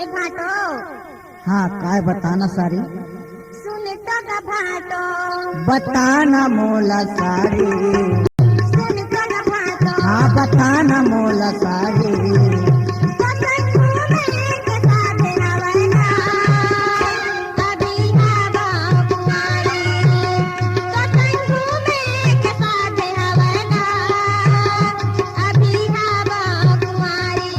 ए भाटो हाँ काय बताना सारी सुन तो ग भाटो बताना मोला सारी सुन तो ग भाटो हाँ बताना मोला सारी पतंग घूमे के साथ हवना अभी हवा कुमारी पतंग घूमे के साथ हवना अभी हवा कुमारी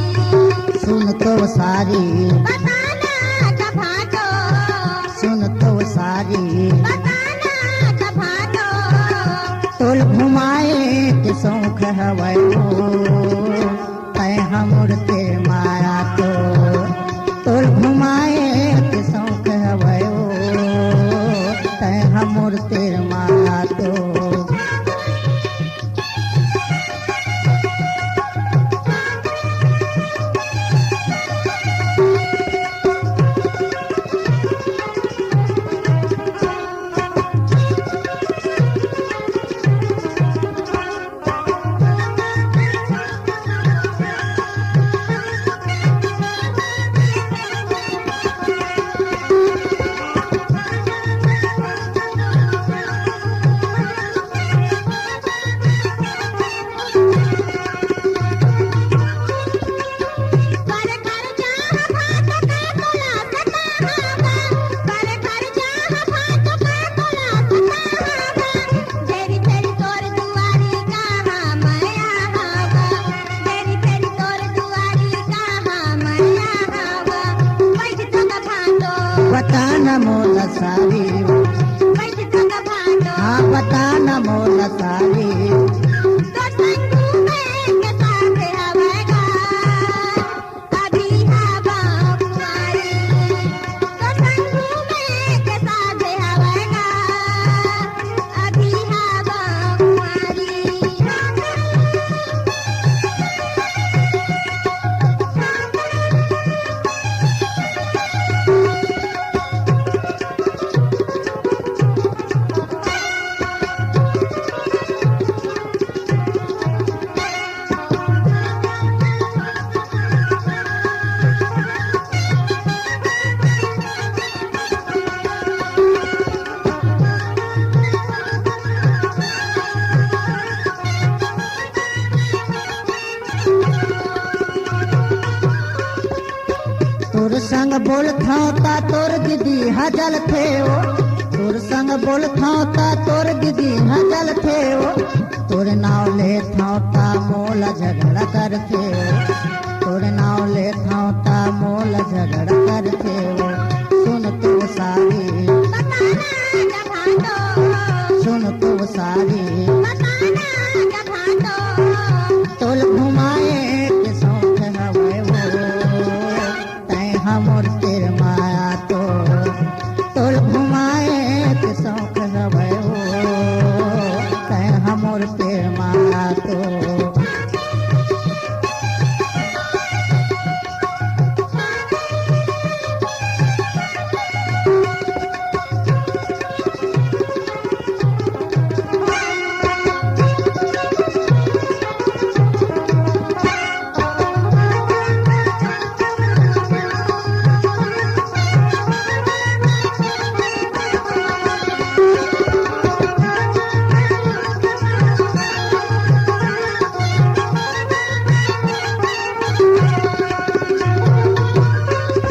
सुन तो सारी बताना ग भाटो सुन तो सारी बताना ग भाटो तोल घुमाए के शौक हवै तय हमरते माया तो तोल घुमाए के शौक हवै तय हमरते माया तो पर घर जा भाट का तोला सता हवा पर घर जा भाट का तोला सता हवा तेरी तेरी तोर दुआरी कहाँ माया हवा तेरी तेरी तोर दुआरी कहाँ माया हवा बैठ तो ग भाटो बताना मोला सारी बैठ तो ग भाटो हाँ बताना मोला सारी तो संगू में के साथ हवेगा अभी हवा कुमारी तो संगू में के साथ हवेगा अभी हवा कुमारी तोर संग बोल था तोर दीदी हजल थे ओ तोर संग बोल था तोर दीदी हजल थे ओ तोर नाव ले था मोला झगड़ा करते ओ तोर नाव ले था मोला झगड़ा करते ओ सुन तू सारी बताना ग भाटो सुन तू सारी बताना ग भाटो तोल घुमाए के शौक हवै तय हमर तेर माया तो तोल घुमाए के शौक हवै तय हमर तेर माया तो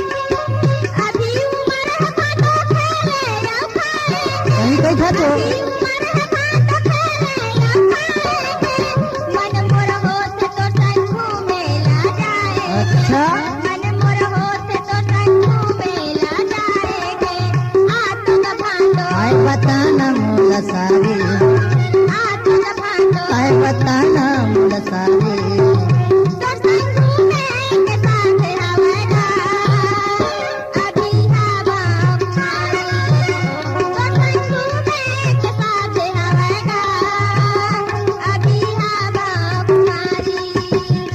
अभी उमर है भाटो खेले रौ खाए कहीं कहीं था तो अभी उमर है भाटो खेले रौ खाए मन मोर होत तो संगू मेला जाए अच्छा मन मोर होत तो संगू मेला जाएगे आ तो ग भाटो आय बताना मोला सारी आ तो ग भाटो आय बताना मोला सारी तो संगू में के साथ हवेगा अभी हवा कुमारी तो संगू में के साथ हवेगा अभी हवा कुमारी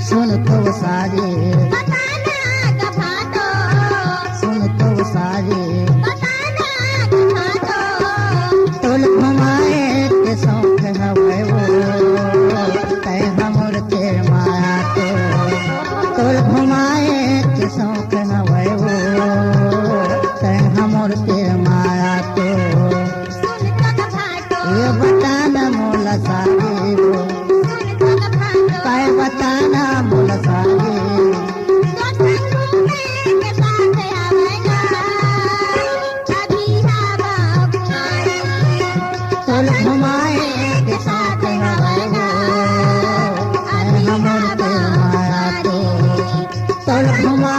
सुन तो सारी बताना ग भाटो सुन तो सारी बताना ग भाटो तोल घुमाए के शौक हवै तय हमर तेर माया तो गोल घुमा